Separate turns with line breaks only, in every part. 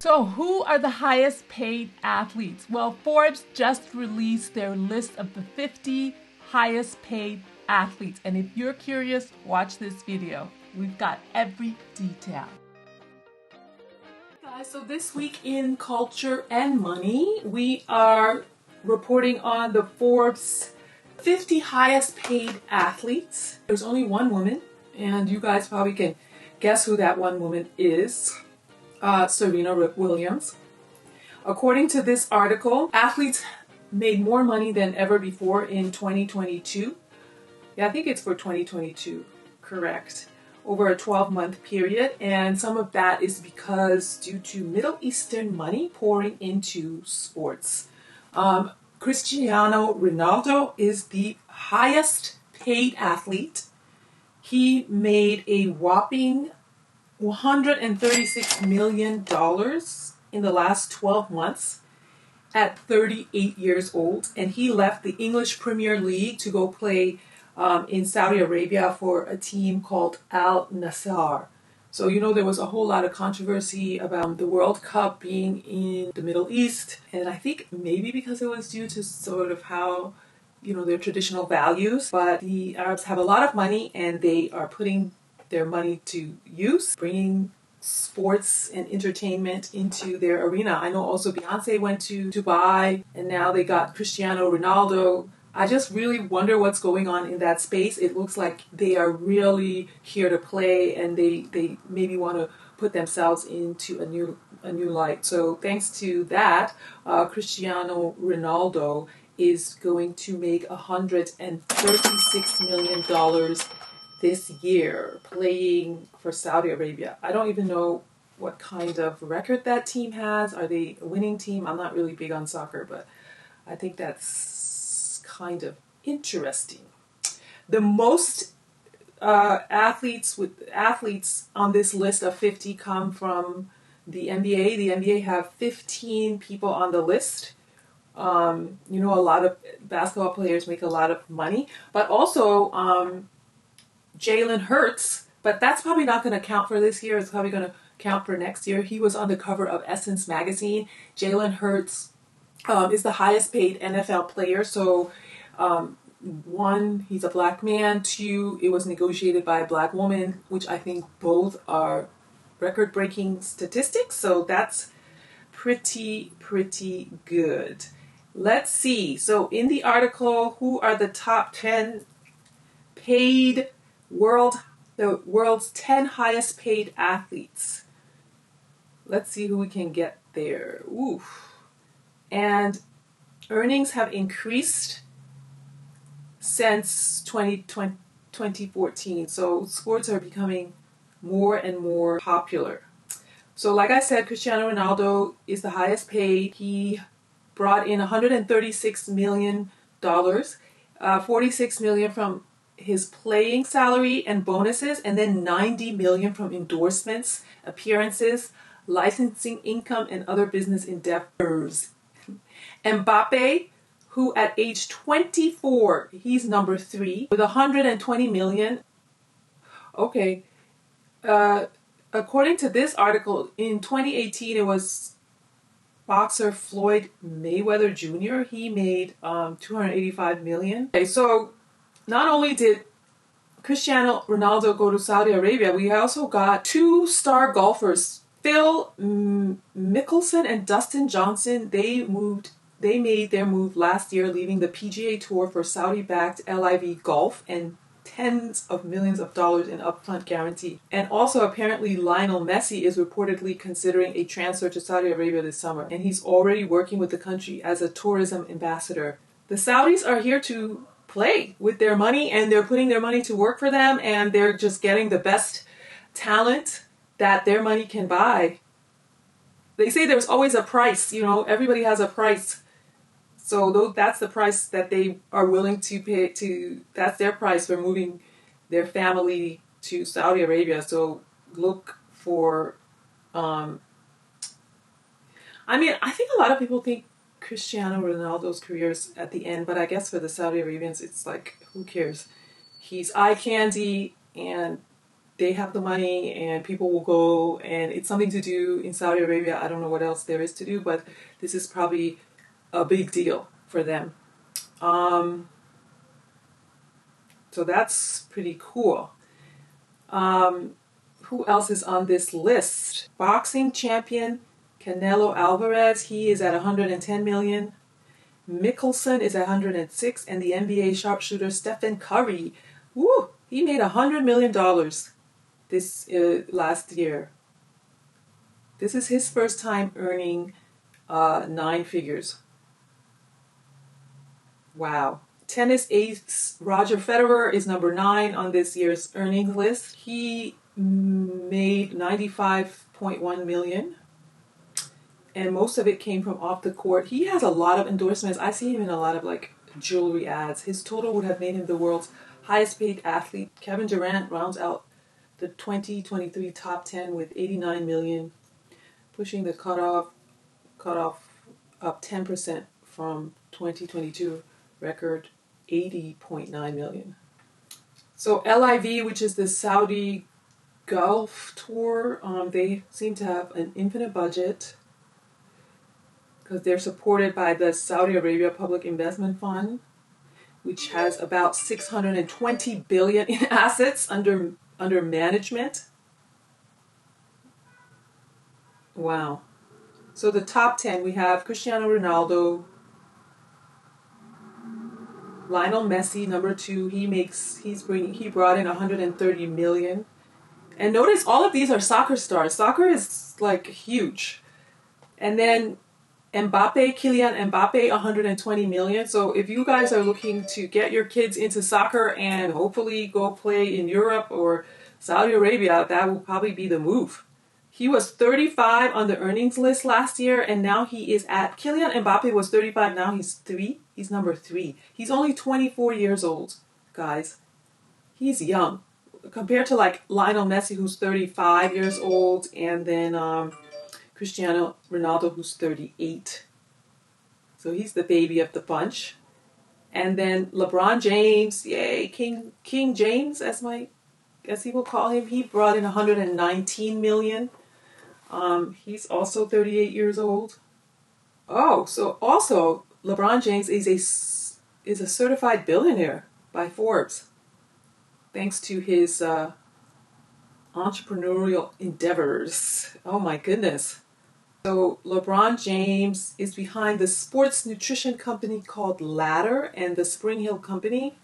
So who are the highest paid athletes? Well, Forbes just released their list of the 50 highest paid athletes. And if you're curious, watch this video. We've got every detail. Guys, so this week in Culture and Money, we are reporting on the Forbes 50 highest paid athletes. There's only one woman, and you guys probably can guess who that one woman is. Serena Williams. According to this article, athletes made more money than ever before in 2022. Yeah, I think it's for 2022, correct. Over a 12-month period, and some of that is because due to Middle Eastern money pouring into sports. Cristiano Ronaldo is the highest paid athlete. He made a whopping $136 million in the last 12 months at 38 years old. And he left the English Premier League to go play in Saudi Arabia for a team called Al Nassr. So, there was a whole lot of controversy about the World Cup being in the Middle East. And I think maybe because it was due to sort of how, their traditional values. But the Arabs have a lot of money and they are putting their money to use, bringing sports and entertainment into their arena. I know also Beyonce went to Dubai, and now they got Cristiano Ronaldo. I just really wonder what's going on in that space. It looks like they are really here to play, and they maybe want to put themselves into a new light. So thanks to that, Cristiano Ronaldo is going to make $136 million this year playing for Saudi Arabia. I don't even know what kind of record that team has. Are they a winning team? I'm not really big on soccer, but I think that's kind of interesting. The most athletes on this list of 50 come from the NBA. The NBA have 15 people on the list. A lot of basketball players make a lot of money, but also Jalen Hurts, but that's probably not going to count for this year. It's probably going to count for next year. He was on the cover of Essence magazine. Jalen Hurts is the highest paid NFL player. So, one, he's a black man. Two, it was negotiated by a black woman, which I think both are record-breaking statistics. So that's pretty good. Let's see. So in the article, who are the top 10 paid the world's 10 highest paid athletes? Let's see who we can get there. Oof. And earnings have increased since 2014. So sports are becoming more and more popular. So like I said, Cristiano Ronaldo is the highest paid. He brought in $136 million, $46 million from his playing salary and bonuses, and then $90 million from endorsements, appearances, licensing income, and other business endeavors. Mbappe, who at age 24, he's number 3 with $120 million. Okay. According to this article, in 2018, it was boxer Floyd Mayweather Jr. He made $285 million. Okay, so not only did Cristiano Ronaldo go to Saudi Arabia, we also got 2 star golfers, Phil Mickelson and Dustin Johnson. They made their move last year, leaving the PGA Tour for Saudi-backed LIV Golf and tens of millions of dollars in upfront guarantee. And also apparently Lionel Messi is reportedly considering a transfer to Saudi Arabia this summer, and he's already working with the country as a tourism ambassador. The Saudis are here to play with their money, and they're putting their money to work for them, and they're just getting the best talent that their money can buy. They say there's always a price, everybody has a price. So that's the price that they are willing to pay that's their price for moving their family to Saudi Arabia. So look for, I think a lot of people think Cristiano Ronaldo's career is at the end, but I guess for the Saudi Arabians, it's like, who cares? He's eye candy, and they have the money and people will go, and it's something to do in Saudi Arabia. I don't know what else there is to do, but this is probably a big deal for them. So that's pretty cool. Who else is on this list? Boxing champion Canelo Alvarez, he is at 110 million. Mickelson is at 106, and the NBA sharpshooter Stephen Curry, woo, he made $100 million this last year. This is his first time earning 9 figures. Wow. Tennis ace Roger Federer is number 9 on this year's earnings list. He made 95.1 million, and most of it came from off the court. He has a lot of endorsements. I see him in a lot of like jewelry ads. His total would have made him the world's highest paid athlete. Kevin Durant rounds out the 2023 top 10 with 89 million, pushing the cutoff up 10% from 2022 record 80.9 million. So LIV, which is the Saudi Gulf Tour, they seem to have an infinite budget because they're supported by the Saudi Arabia Public Investment Fund, which has about 620 billion in assets under management. Wow. So the top 10, we have Cristiano Ronaldo, Lionel Messi, number 2. He brought in 130 million. And notice all of these are soccer stars. Soccer is like huge. And then Kylian Mbappe, 120 million. So if you guys are looking to get your kids into soccer and hopefully go play in Europe or Saudi Arabia, that will probably be the move. He was 35 on the earnings list last year, and now he is Kylian Mbappe was 35, now he's 3. He's number 3. He's only 24 years old, guys. He's young. Compared to like Lionel Messi, who's 35 years old, and then Cristiano Ronaldo, who's 38. So he's the baby of the bunch. And then LeBron James, yay, King James, as he will call him, he brought in 119 million. He's also 38 years old. Oh, so also LeBron James is a certified billionaire by Forbes, thanks to his entrepreneurial endeavors. Oh my goodness. So LeBron James is behind the sports nutrition company called Ladder and the Spring Hill Company,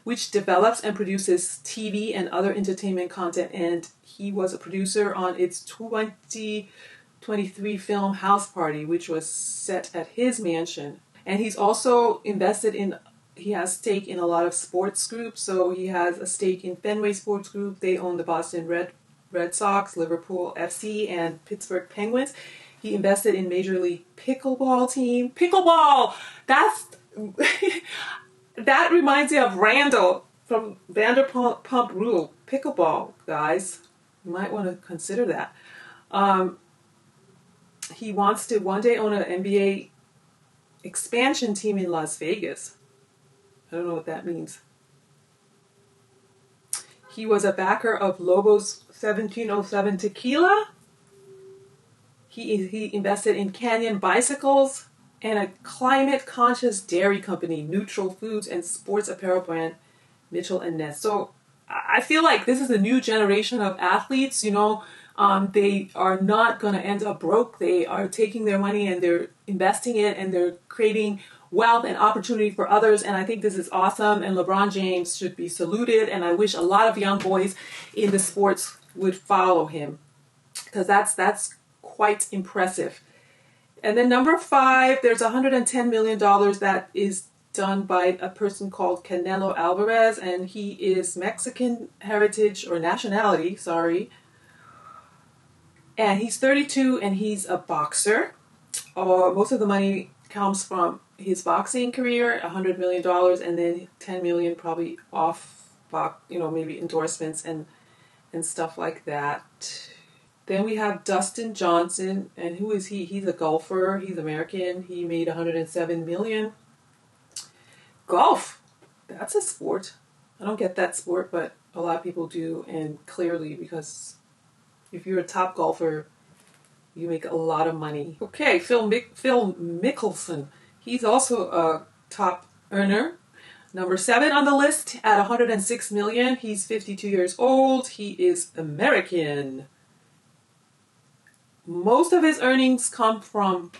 which develops and produces TV and other entertainment content. And he was a producer on its 2023 film House Party, which was set at his mansion. And he's also he has stake in a lot of sports groups. So he has a stake in Fenway Sports Group. They own the Boston Red Sox, Liverpool FC, and Pittsburgh Penguins. He invested in Major League Pickleball team. Pickleball! That reminds me of Randall from Vanderpump Rules. Pickleball, guys. You might want to consider that. He wants to one day own an NBA expansion team in Las Vegas. I don't know what that means. He was a backer of Lobos 1707 Tequila. He invested in Canyon Bicycles and a climate-conscious dairy company, Neutral Foods, and sports apparel brand Mitchell & Ness. So I feel like this is a new generation of athletes. They are not going to end up broke. They are taking their money and they're investing it and they're creating wealth and opportunity for others. And I think this is awesome. And LeBron James should be saluted. And I wish a lot of young boys in the sports would follow him, because that's quite impressive. And then number 5, there's $110 million that is done by a person called Canelo Alvarez, and he is Mexican heritage or nationality, and he's 32 and he's a boxer. Most of the money comes from his boxing career, $100 million, and then $10 million probably off, maybe endorsements and stuff like that. Then we have Dustin Johnson, and who is he? He's a golfer. He's American. He made $107 million. Golf, that's a sport. I don't get that sport, but a lot of people do, and clearly, because if you're a top golfer, you make a lot of money. Okay, Phil Mickelson. He's also a top earner. Number 7 on the list at 106 million. He's 52 years old. He is American. Most of his earnings come from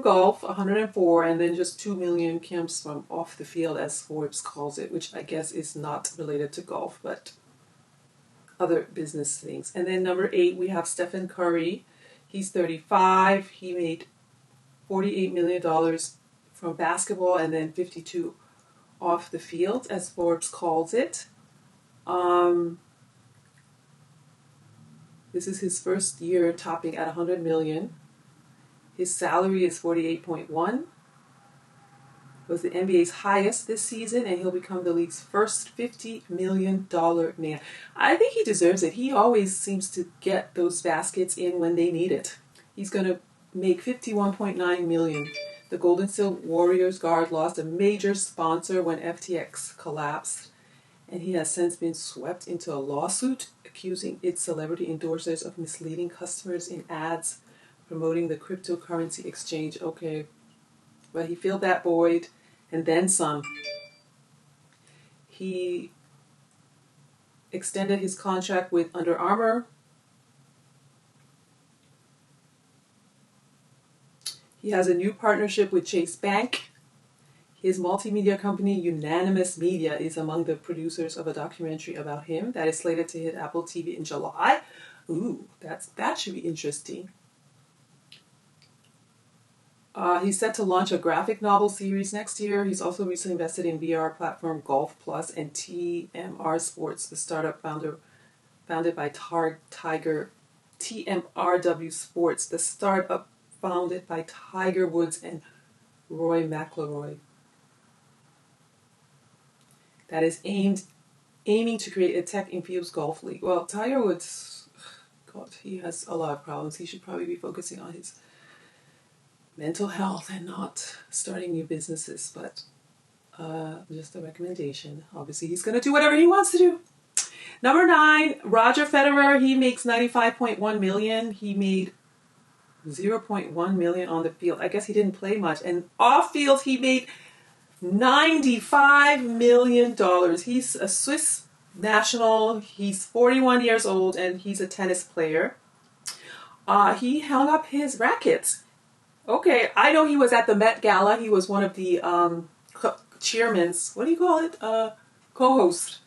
golf, 104, and then just 2 million comes from off the field, as Forbes calls it, which I guess is not related to golf, but other business things. And then number 8, we have Stephen Curry. He's 35. He made $48 million from basketball and then 52 off the field, as Forbes calls it. This is his first year topping at 100 million. His salary is 48.1. Was the NBA's highest this season, and he'll become the league's first $50 million man. I think he deserves it. He always seems to get those baskets in when they need it. He's going to make $51.9 million. The Golden State Warriors guard lost a major sponsor when FTX collapsed, and he has since been swept into a lawsuit accusing its celebrity endorsers of misleading customers in ads promoting the cryptocurrency exchange. Okay, but he filled that void and then some. He extended his contract with Under Armour. He has a new partnership with Chase Bank. His multimedia company, Unanimous Media, is among the producers of a documentary about him that is slated to hit Apple TV in July. Ooh, that should be interesting. He's set to launch a graphic novel series next year. He's also recently invested in VR platform Golf Plus and TMR Sports, the startup founded by Tiger. TMRW Sports, the startup founded by Tiger Woods and Roy McIlroy, that is aiming to create a tech-infused golf league. Well, Tiger Woods, God, he has a lot of problems. He should probably be focusing on his mental health and not starting new businesses, but just a recommendation. Obviously, he's going to do whatever he wants to do. Number 9, Roger Federer. He makes $95.1 million. He made $0.1 million on the field. I guess he didn't play much. And off field, he made $95 million. He's a Swiss national. He's 41 years old, and he's a tennis player. He hung up his rackets. Okay, I know he was at the Met Gala. He was one of the chairmans. What do you call it? Co-host.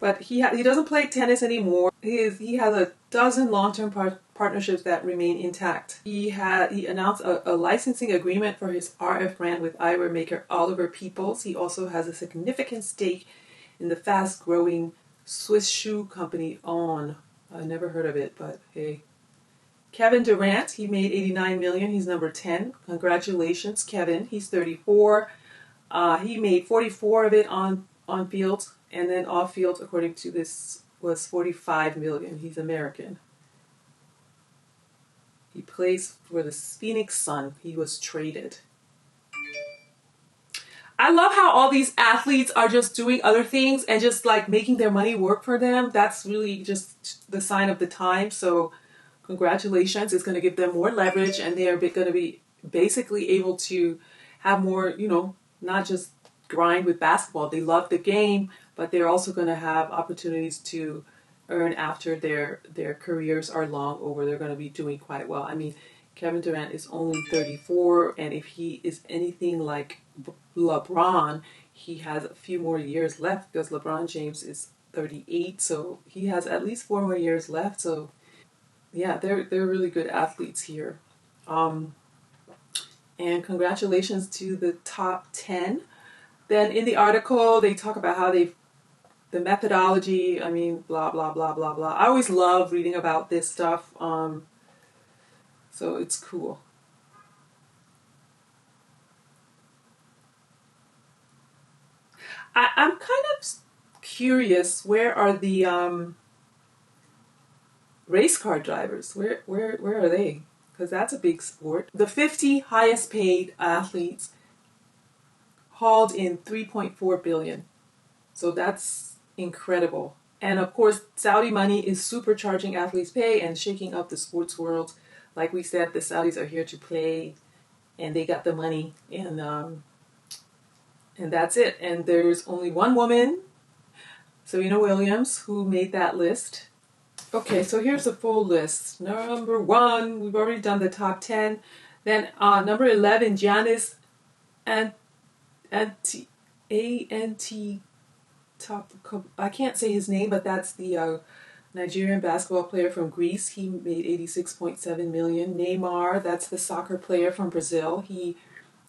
But he doesn't play tennis anymore. He has a dozen long-term partnerships that remain intact. He announced a licensing agreement for his RF brand with eyewear maker Oliver Peoples. He also has a significant stake in the fast-growing Swiss shoe company On. I never heard of it, but hey. Kevin Durant, he made $89 million. He's number 10. Congratulations, Kevin. He's 34. He made 44 of it on field, and then off field, according to this, was $45 million. He's American. He plays for the Phoenix Sun. He was traded. I love how all these athletes are just doing other things and just like making their money work for them. That's really just the sign of the time. So congratulations. It's going to give them more leverage, and they're going to be basically able to have more, not just grind with basketball. They love the game, but they're also going to have opportunities to earn after their careers are long over. They're going to be doing quite well. I mean, Kevin Durant is only 34, and if he is anything like LeBron, he has a few more years left, because LeBron James is 38, so he has at least 4 more years left. So yeah, they're really good athletes here. And congratulations to the top 10. Then in the article, they talk about how the methodology, blah, blah, blah, blah, blah. I always love reading about this stuff. So it's cool. I'm kind of curious, where are the race car drivers? Where are they? Because that's a big sport. The 50 highest paid athletes hauled in $3.4 billion. So that's incredible. And of course, Saudi money is supercharging athletes' pay and shaking up the sports world. Like we said, the Saudis are here to play, and they got the money, and that's it. And there's only one woman, Serena Williams, who made that list. Okay, so here's the full list. Number 1, we've already done the top 10. Then number 11, Giannis Antetokounmpo. I can't say his name, but that's the Nigerian basketball player from Greece. He made 86.7 million. Neymar, that's the soccer player from Brazil. He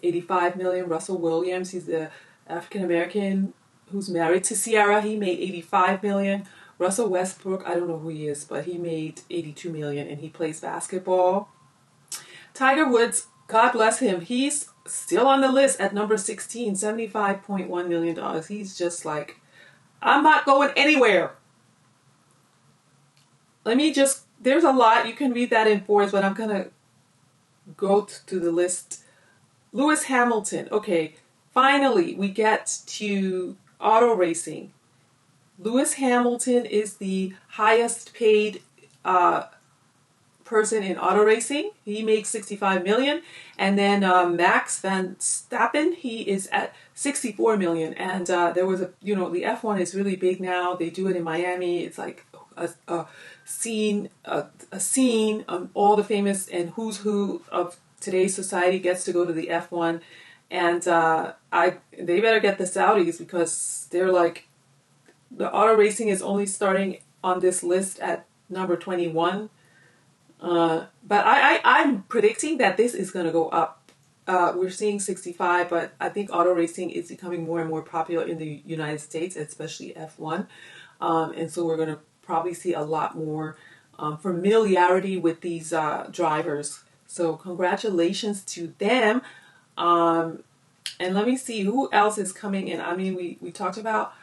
85 million. Russell Williams, he's the African American who's married to Ciara. He made 85 million. Russell Westbrook, I don't know who he is, but he made 82 million and he plays basketball. Tiger Woods, God bless him, he's still on the list at number 16, $75.1 million. He's just like, I'm not going anywhere. There's a lot. You can read that in Forbes, but I'm going to go to the list. Lewis Hamilton. Okay, finally, we get to auto racing. Lewis Hamilton is the highest paid person in auto racing. He makes 65 million. And then Max Verstappen, he is at 64 million. And there was the F1 is really big now. They do it in Miami. It's like a scene. All the famous and who's who of today's society gets to go to the F1. And they better get the Saudis, because they're like, the auto racing is only starting on this list at number 21. But I'm predicting that this is going to go up. We're seeing 65, but I think auto racing is becoming more and more popular in the United States, especially F1. And so we're going to probably see a lot more familiarity with these drivers. So congratulations to them. And let me see who else is coming in. I mean, we talked about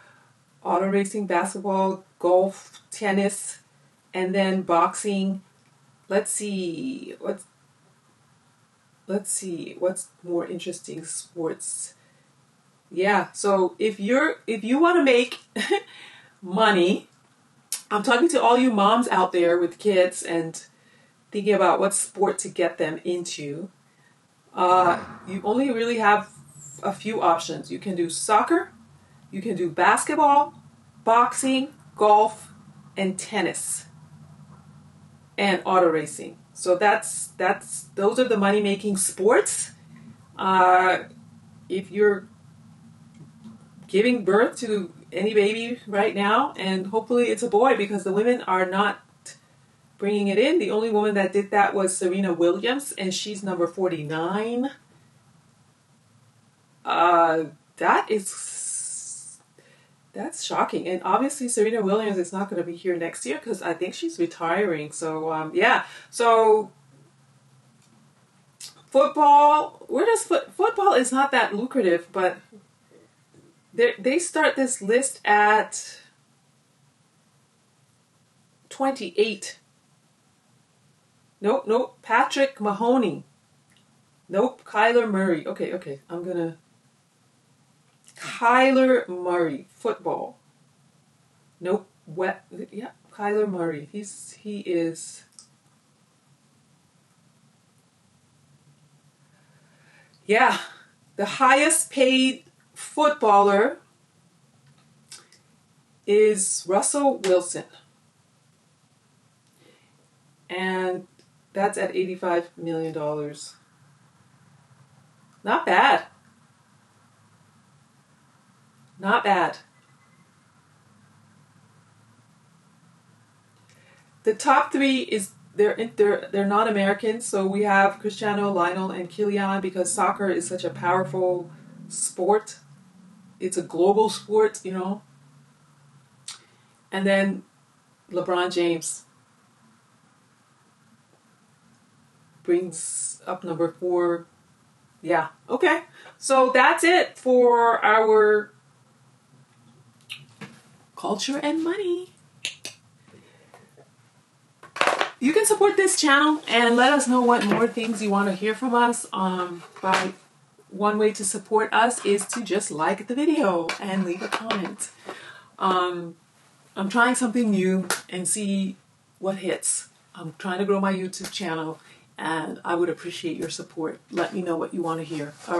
auto racing, basketball, golf, tennis, and then boxing. Let's see what's more interesting sports. Yeah, so if you want to make money, I'm talking to all you moms out there with kids and thinking about what sport to get them into. You only really have a few options. You can do soccer, you can do basketball, boxing, golf, and tennis, and auto racing. So those are the money-making sports. If you're giving birth to any baby right now, and hopefully it's a boy, because the women are not bringing it in. The only woman that did that was Serena Williams, and she's number 49. That's shocking. And obviously Serena Williams is not going to be here next year, because I think she's retiring. So yeah. So football, football is not that lucrative, but they start this list at 28. Nope. Patrick Mahoney. Nope. Kyler Murray. Okay. Kyler Murray, football. Nope. Yeah, Kyler Murray. He is. Yeah, the highest paid footballer is Russell Wilson, and that's at $85 million. Not bad. Not bad. The top three is they're not American, so we have Cristiano, Lionel, and Kylian, because soccer is such a powerful sport. It's a global sport, And then LeBron James brings up number 4. Yeah, okay. So that's it for our culture and money. You can support this channel and let us know what more things you want to hear from us. One way to support us is to just like the video and leave a comment. I'm trying something new and see what hits. I'm trying to grow my YouTube channel, and I would appreciate your support. Let me know what you want to hear.